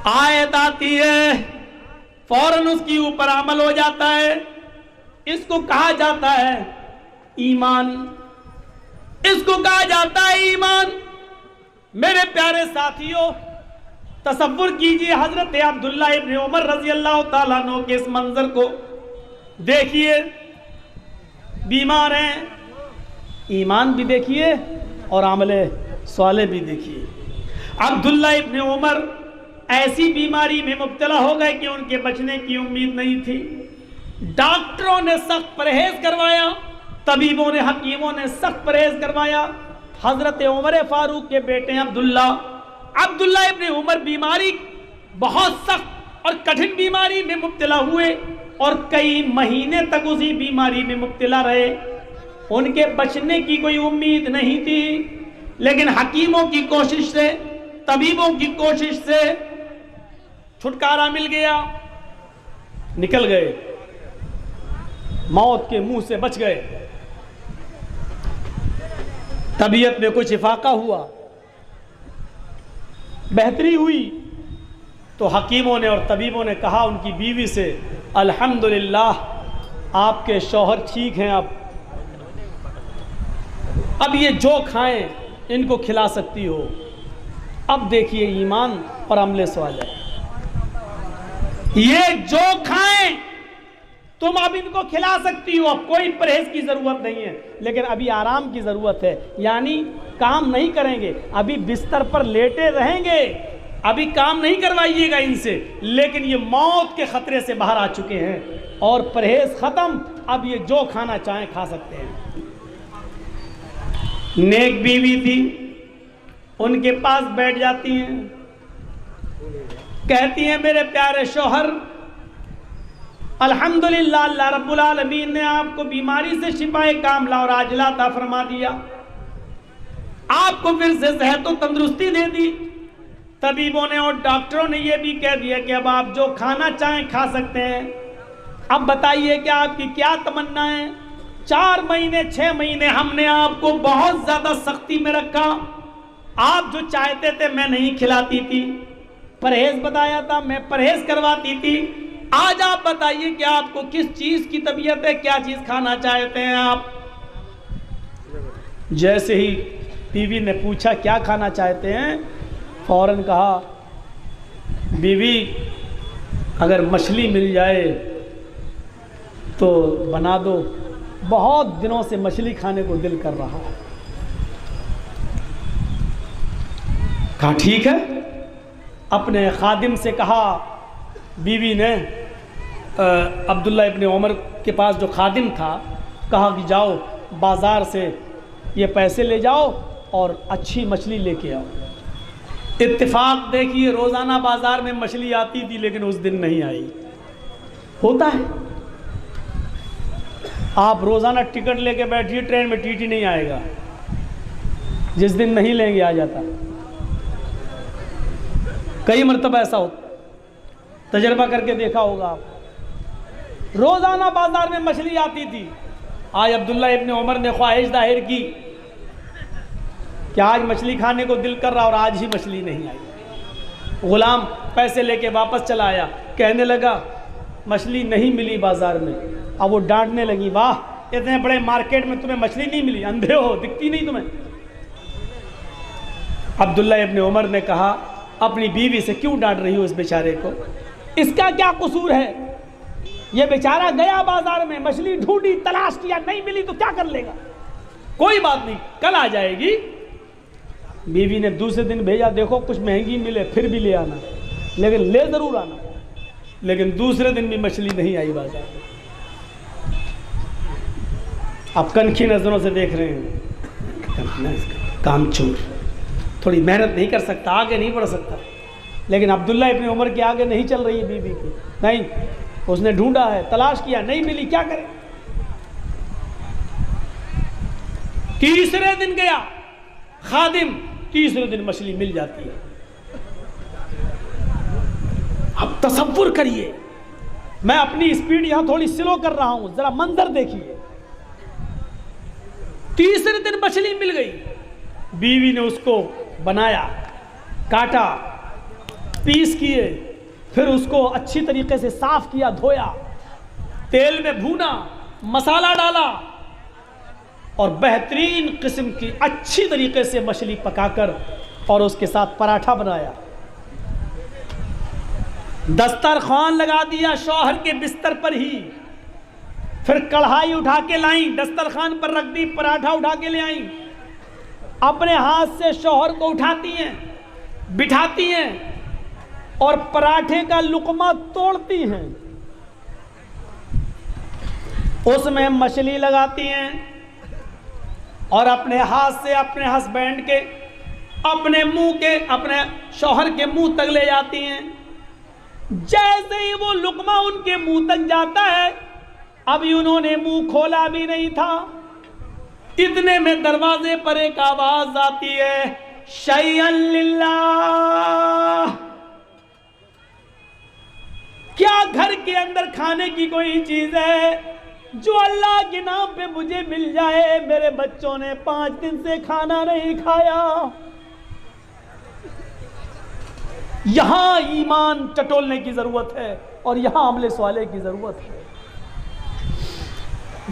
آیت آتی ہے فوراً اس کی اوپر عمل ہو جاتا ہے. اس کو کہا جاتا ہے ایمان. اس کو کہا جاتا ہے ایمان. میرے پیارے ساتھیوں، تصور کیجئے حضرت عبداللہ ابن عمر رضی اللہ تعالیٰ عنہ کے اس منظر کو دیکھیے. بیمار ہیں، ایمان بھی دیکھیے اور عمل صالح بھی دیکھیے. عبداللہ ابن عمر ایسی بیماری میں مبتلا ہو گئے کہ ان کے بچنے کی امید نہیں تھی. ڈاکٹروں نے سخت پرہیز کروایا، طبیبوں نے، حکیموں نے سخت پرہیز کروایا. حضرت عمر فاروق کے بیٹے عبداللہ ابن عمر بیماری بہت سخت اور کٹھن بیماری میں مبتلا ہوئے اور کئی مہینے تک اسی بیماری میں مبتلا رہے. ان کے بچنے کی کوئی امید نہیں تھی، لیکن حکیموں کی کوشش سے، طبیبوں کی کوشش سے چھٹکارا مل گیا. نکل گئے، موت کے منہ سے بچ گئے. طبیعت میں کچھ افاقہ ہوا، بہتری ہوئی تو حکیموں نے اور طبیبوں نے کہا ان کی بیوی سے، الحمدللہ آپ کے شوہر ٹھیک ہیں، اب یہ جو کھائیں ان کو کھلا سکتی ہو. اب دیکھیے ایمان اور عمل صالح. یہ جو کھائیں تم اب ان کو کھلا سکتی ہو، اب کوئی پرہیز کی ضرورت نہیں ہے، لیکن ابھی آرام کی ضرورت ہے. یعنی کام نہیں کریں گے، ابھی بستر پر لیٹے رہیں گے، ابھی کام نہیں کروائیے گا ان سے، لیکن یہ موت کے خطرے سے باہر آ چکے ہیں اور پرہیز ختم. اب یہ جو کھانا چاہیں کھا سکتے ہیں. نیک بیوی تھی، ان کے پاس بیٹھ جاتی ہیں، کہتی ہیں میرے پیارے شوہر الحمدللہ اللہ رب العالمین نے آپ کو بیماری سے شفائے کاملہ اور عاجلہ عطا فرما دیا، آپ کو پھر سے صحت و تندرستی دے دی. طبیبوں نے اور ڈاکٹروں نے یہ بھی کہہ دیا کہ اب آپ جو کھانا چاہیں کھا سکتے ہیں. اب بتائیے کہ آپ کی کیا تمنا ہے؟ 4 مہینے 6 مہینے ہم نے آپ کو بہت زیادہ سختی میں رکھا، آپ جو چاہتے تھے میں نہیں کھلاتی تھی، پرہیز بتایا تھا میں پرہیز کرواتی تھی. آج آپ بتائیے کہ آپ کو کس چیز کی طبیعت ہے، کیا چیز کھانا چاہتے ہیں آپ؟ جیسے ہی بیوی نے پوچھا کیا کھانا چاہتے ہیں، فوراً کہا بیوی اگر مچھلی مل جائے تو بنا دو، بہت دنوں سے مچھلی کھانے کو دل کر رہا ہے. کہا ٹھیک ہے. اپنے خادم سے کہا، بیوی نے عبداللہ ابن عمر کے پاس جو خادم تھا کہا کہ جاؤ بازار سے یہ پیسے لے جاؤ اور اچھی مچھلی لے کے آؤ. اتفاق دیکھیے روزانہ بازار میں مچھلی آتی تھی لیکن اس دن نہیں آئی. ہوتا ہے، آپ روزانہ ٹکٹ لے کے بیٹھیے ٹرین میں ٹی ٹی نہیں آئے گا، جس دن نہیں لیں گے آ جاتا. کئی مرتبہ ایسا ہوتا، تجربہ کر کے دیکھا ہوگا آپ. روزانہ بازار میں مچھلی آتی تھی. آج عبداللہ ابن عمر نے خواہش ظاہر کی کہ آج مچھلی کھانے کو دل کر رہا اور آج ہی مچھلی نہیں آئی. غلام پیسے لے کے واپس چلا آیا، کہنے لگا مچھلی نہیں ملی بازار میں. اب وہ ڈانٹنے لگی، واہ اتنے بڑے مارکیٹ میں تمہیں مچھلی نہیں ملی، اندھے ہو دکھتی نہیں تمہیں. عبداللہ ابن عمر نے کہا اپنی بیوی سے کیوں ڈانٹ رہی ہو اس بیچارے کو، اس کا کیا قصور ہے؟ یہ بیچارہ گیا بازار میں، مچھلی ڈھونڈی، تلاش کیا، نہیں ملی تو کیا کر لے گا، کوئی بات نہیں کل آ جائے گی. بیوی نے دوسرے دن بھیجا، دیکھو کچھ مہنگی ملے پھر بھی لے آنا، لیکن لے ضرور آنا. لیکن دوسرے دن بھی مچھلی نہیں آئی بازار میں. آپ کنکھی نظروں سے دیکھ رہے ہیں، کام چور، تھوڑی محنت نہیں کر سکتا، آگے نہیں بڑھ سکتا. لیکن عبداللہ ابن عمر کے آگے نہیں چل رہی ہے بیوی کی. نہیں، اس نے ڈھونڈا ہے، تلاش کیا، نہیں ملی، کیا کرے. تیسرے دن گیا خادم، تیسرے دن مچھلی مل جاتی ہے. اب تصور کریے، میں اپنی سپیڈ یہاں تھوڑی سلو کر رہا ہوں، ذرا منظر دیکھیے. تیسرے دن مچھلی مل گئی، بیوی نے اس کو بنایا، کاٹا، پیس کیے، پھر اس کو اچھی طریقے سے صاف کیا، دھویا، تیل میں بھونا، مسالہ ڈالا اور بہترین قسم کی اچھی طریقے سے مچھلی پکا کر اور اس کے ساتھ پراٹھا بنایا، دسترخوان لگا دیا شوہر کے بستر پر ہی، پھر کڑھائی اٹھا کے لائیں، دسترخوان پر رکھ دی، پراٹھا اٹھا کے لے آئیں، اپنے ہاتھ سے شوہر کو اٹھاتی ہیں، بٹھاتی ہیں اور پراٹھے کا لقمہ توڑتی ہیں، اس میں مچھلی لگاتی ہیں اور اپنے ہاتھ سے اپنے ہسبینڈ کے، اپنے منہ کے، اپنے شوہر کے منہ تک لے جاتی ہیں۔ جیسے ہی وہ لقمہ ان کے منہ تک جاتا ہے، ابھی انہوں نے منہ کھولا بھی نہیں تھا، اتنے میں دروازے پر ایک آواز آتی ہے، شیئن للہ۔ کیا گھر کے اندر کھانے کی کوئی چیز ہے جو اللہ کے نام پہ مجھے مل جائے؟ میرے بچوں نے 5 دن سے کھانا نہیں کھایا۔ یہاں ایمان ٹٹولنے کی ضرورت ہے اور یہاں عمل صالح کی ضرورت ہے۔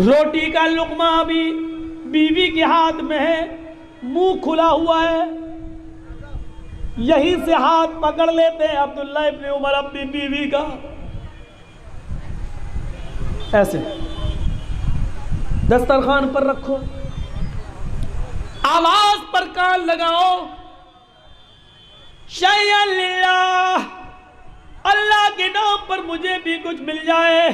روٹی کا لقمہ ابھی بیوی کے ہاتھ میں ہے، منہ کھلا ہوا ہے، یہیں سے ہاتھ پکڑ لیتے ہیں عبداللہ ابن عمر اپنی بیوی کا، ایسے دسترخوان پر رکھو، آواز پر کان لگاؤ، شیئا للہ، اللہ کے نام پر مجھے بھی کچھ مل جائے،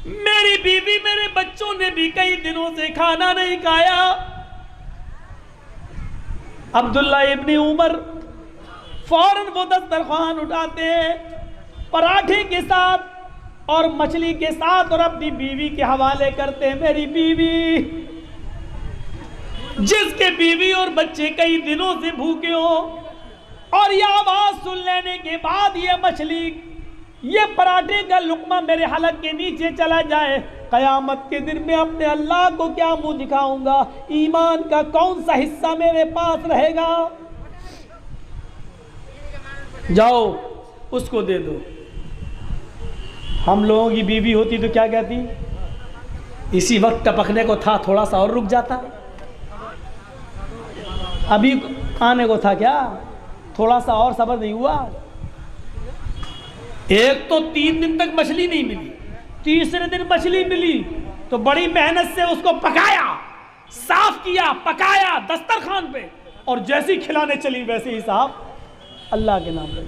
میری بیوی میرے بچوں نے بھی کئی دنوں سے کھانا نہیں کھایا۔ عبداللہ ابن عمر فوراً وہ دسترخوان اٹھاتے ہیں پراٹھے کے ساتھ اور مچھلی کے ساتھ اور اپنی بیوی کے حوالے کرتے ہیں، میری بیوی، جس کے بیوی اور بچے کئی دنوں سے بھوکے ہوں اور یہ آواز سن لینے کے بعد یہ مچھلی، یہ پراٹھے کا لقمہ میرے حلق کے نیچے چلا جائے، قیامت کے دن میں اپنے اللہ کو کیا منہ دکھاؤں گا؟ ایمان کا کون سا حصہ میرے پاس رہے گا؟ جاؤ اس کو دے دو۔ ہم لوگوں کی بیوی ہوتی تو کیا کہتی؟ اسی وقت ٹپکنے کو تھا، تھوڑا سا اور رک جاتا، ابھی آنے کو تھا، کیا تھوڑا سا اور صبر نہیں ہوا؟ ایک تو 3 دن تک مچھلی نہیں ملی، تیسرے دن مچھلی ملی تو بڑی محنت سے اس کو پکایا، صاف کیا، پکایا دسترخوان پہ، اور جیسی کھلانے چلی ویسے ہی صاحب اللہ کے نام پہ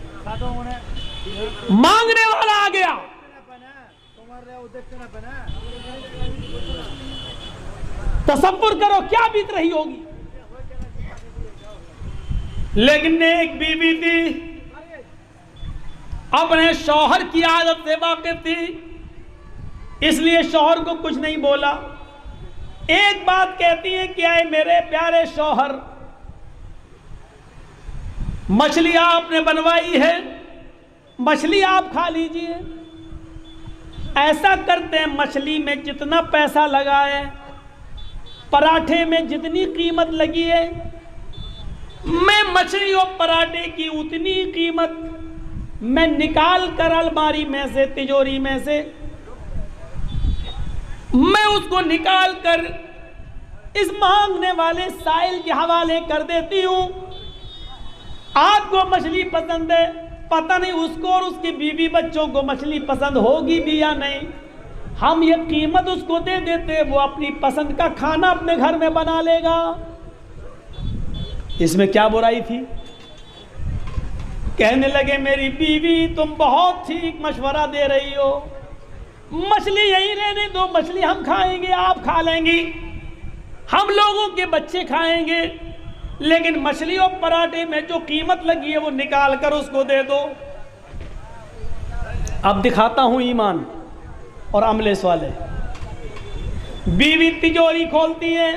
مانگنے والا آ گیا۔ تصور کرو کیا بیت رہی ہوگی۔ لیکن ایک بیوی تھی، اپنے شوہر کی عادت سے واقف تھی، اس لیے شوہر کو کچھ نہیں بولا۔ ایک بات کہتی ہے کہ اے میرے پیارے شوہر، مچھلی آپ نے بنوائی ہے، مچھلی آپ کھا لیجئے۔ ایسا کرتے ہیں مچھلی میں جتنا پیسہ لگا ہے، پراٹھے میں جتنی قیمت لگی ہے، میں مچھلی اور پراٹھے کی اتنی قیمت میں نکال کر الماری میں سے، تجوری میں سے میں اس کو نکال کر اس مانگنے والے سائل کے حوالے کر دیتی ہوں۔ آپ کو مچھلی پسند ہے، پتہ نہیں اس کو اور اس کی بیوی بچوں کو مچھلی پسند ہوگی بھی یا نہیں، ہم یہ قیمت اس کو دے دیتے، وہ اپنی پسند کا کھانا اپنے گھر میں بنا لے گا۔ اس میں کیا برائی تھی؟ کہنے لگے میری بیوی تم بہت ٹھیک مشورہ دے رہی ہو، مچھلی یہی رہنے دو، مچھلی ہم کھائیں گے، آپ کھا لیں گی، ہم لوگوں کے بچے کھائیں گے، لیکن مچھلی اور پراٹھے میں جو قیمت لگی ہے وہ نکال کر اس کو دے دو۔ اب دکھاتا ہوں ایمان اور عمل صالح۔ بیوی تجوری کھولتی ہے،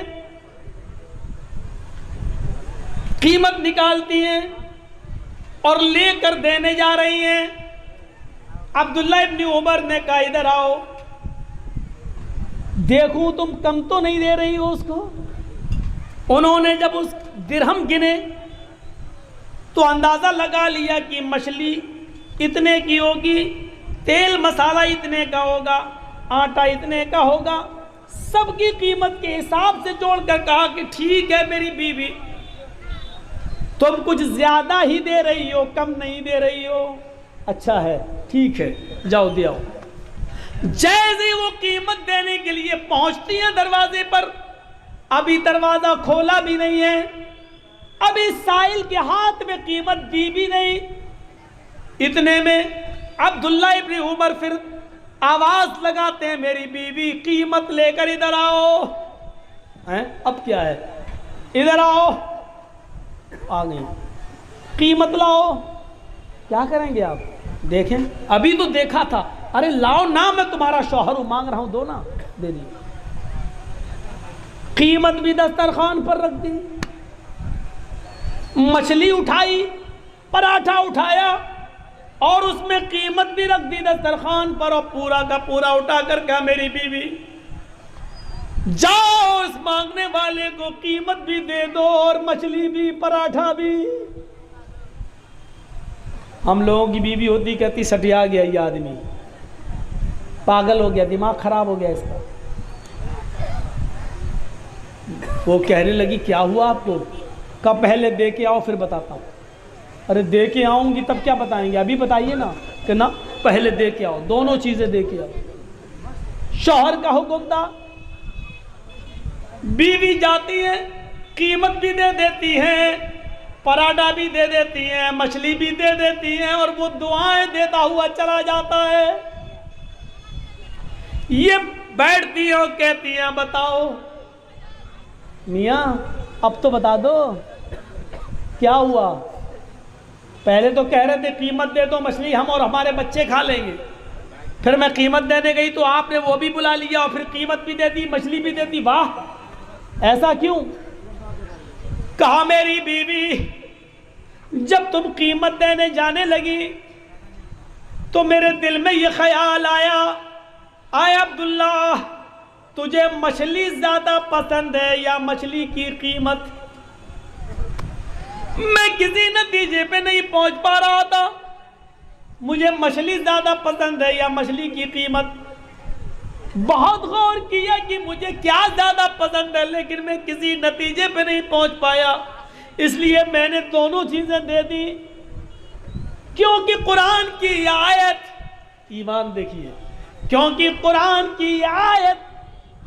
قیمت نکالتی ہیں اور لے کر دینے جا رہی ہیں۔ عبداللہ ابن عمر نے کہا ادھر آؤ، دیکھوں تم کم تو نہیں دے رہی ہو اس کو۔ انہوں نے جب اس درہم گنے تو اندازہ لگا لیا کہ مچھلی اتنے کی ہوگی، تیل مسالہ اتنے کا ہوگا، آٹا اتنے کا ہوگا، سب کی قیمت کے حساب سے جوڑ کر کہا کہ ٹھیک ہے میری بیوی، تم کچھ زیادہ ہی دے رہی ہو، کم نہیں دے رہی ہو، اچھا ہے ٹھیک ہے جاؤ دے آؤ۔ جیسے وہ قیمت دینے کے لیے پہنچتی ہیں دروازے پر، ابھی دروازہ کھولا بھی نہیں ہے، ابھی سائل کے ہاتھ میں قیمت دی بھی نہیں، اتنے میں عبداللہ ابن عمر پھر آواز لگاتے ہیں میری بیوی قیمت لے کر ادھر آؤ۔ اب کیا ہے، ادھر آؤ، آ گئی، قیمت لاؤ۔ کیا کریں گے آپ؟ دیکھیں ابھی تو دیکھا تھا، ارے لاؤ نا، میں تمہارا شوہر ہوں، مانگ رہا ہوں، دو نا، دے دی۔ قیمت بھی دسترخوان پر رکھ دی، مچھلی اٹھائی، پراٹھا اٹھایا اور اس میں قیمت بھی رکھ دی دسترخوان پر، اور پورا کا پورا اٹھا کر کہا میری بیوی جاؤ اس مانگنے والے کو قیمت بھی دے دو اور مچھلی بھی پراٹھا بھی۔ ہم لوگوں کی بیوی ہوتی کہتی سٹیا گیا یہ آدمی، پاگل ہو گیا، دماغ خراب ہو گیا اس کا۔ وہ کہنے لگی کیا ہوا آپ کو؟ کہا پہلے دے کے آؤ پھر بتاتا ہوں۔ ارے دے کے آؤں گی تب کیا بتائیں گے، ابھی بتائیے نا، کہ نا پہلے دے کے آؤ، دونوں چیزیں دے کے آؤ۔ شوہر کا حکم تھا، بیوی جاتی ہے، قیمت بھی دے دیتی ہے، پراٹھا بھی دے دیتی ہیں، مچھلی بھی دے دیتی ہیں، اور وہ دعائیں دیتا ہوا چلا جاتا ہے۔ یہ بیٹھتی ہیں اور کہتی ہیں بتاؤ میاں اب تو بتا دو کیا ہوا؟ پہلے تو کہہ رہے تھے قیمت دے دو، مچھلی ہم اور ہمارے بچے کھا لیں گے، پھر میں قیمت دینے گئی تو آپ نے وہ بھی بلا لیا اور پھر قیمت بھی دے دی، مچھلی بھی دے دی، واہ ایسا کیوں؟ کہا میری بیوی جب تم قیمت دینے جانے لگی تو میرے دل میں یہ خیال آیا، آئے عبداللہ تجھے مچھلی زیادہ پسند ہے یا مچھلی کی قیمت؟ میں کسی نتیجے پہ نہیں پہنچ پا رہا تھا، مجھے مچھلی زیادہ پسند ہے یا مچھلی کی قیمت؟ بہت غور کیا کہ مجھے کیا زیادہ پسند ہے، لیکن میں کسی نتیجے پہ نہیں پہنچ پایا، اس لیے میں نے دونوں چیزیں دے دی، کیونکہ قرآن کی آیت، ایمان دیکھیے، کیونکہ قرآن کی آیت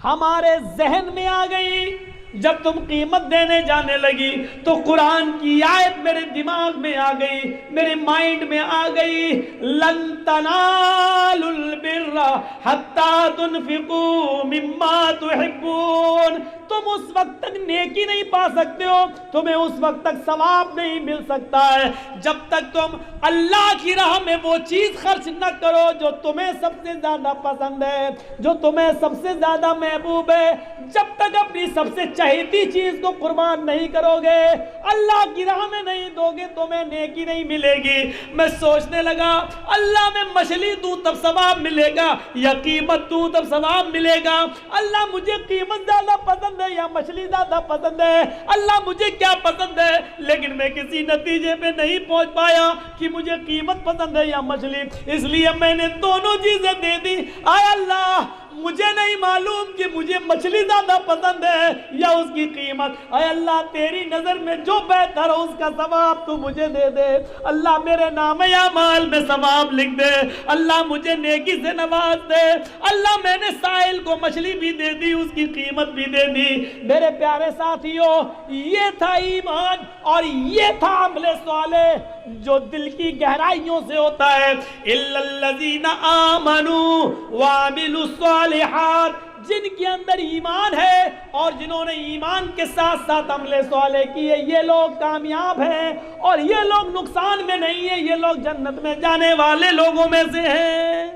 ہمارے ذہن میں آ گئی۔ جب تم قیمت دینے جانے لگی تو قرآن کی آیت میرے دماغ میں آ گئی، میرے مائنڈ میں آ گئی، لن تنالوا البر حتی تنفقوا مما تحبون۔ تم اس وقت تک نیکی نہیں پا سکتے ہو، تمہیں اس وقت تک ثواب نہیں مل سکتا ہے جب تک تم اللہ کی راہ میں وہ چیز خرچ نہ کرو جو تمہیں سب سے زیادہ پسند ہے، جو تمہیں سب سے زیادہ محبوب ہے۔ جب تک اپنی سب سے چہیتی چیز کو قربان نہیں کرو گے، اللہ کی راہ میں نہیں دو گے، تمہیں نیکی نہیں ملے گی۔ میں سوچنے لگا اللہ میں مچھلی دوں تب ثواب ملے گا یا قیمت دوں تب ثواب ملے گا؟ اللہ مجھے قیمت زیادہ پسند ہے یا مچھلی زیادہ پسند ہے؟ اللہ مجھے کیا پسند ہے؟ لیکن میں کسی نتیجے پہ نہیں پہنچ پایا کہ مجھے قیمت پسند ہے یا مچھلی، اس لیے میں نے دونوں چیزیں دے دی۔ اے اللہ مجھے نہیں معلوم کہ مجھے مچھلی زیادہ پسند ہے یا اس کی قیمت، اے اللہ تیری نظر میں جو بہتر ہو اس کا ثواب تو مجھے دے دے۔ اللہ میرے نام اعمال میں ثواب لکھ دے، اللہ مجھے نیکی سے نواز دے۔ اللہ میں نے سائل کو مچھلی بھی دے دی، اس کی قیمت بھی دے دی۔ میرے پیارے ساتھیوں، یہ تھا ایمان اور یہ تھا عمل صالح جو دل کی گہرائیوں سے ہوتا ہے۔ الا الذین آمنوا وعملوا الصالحات، جن کے اندر ایمان ہے اور جنہوں نے ایمان کے ساتھ ساتھ عمل صالح کیے، یہ لوگ کامیاب ہیں اور یہ لوگ نقصان میں نہیں ہیں، یہ لوگ جنت میں جانے والے لوگوں میں سے ہیں۔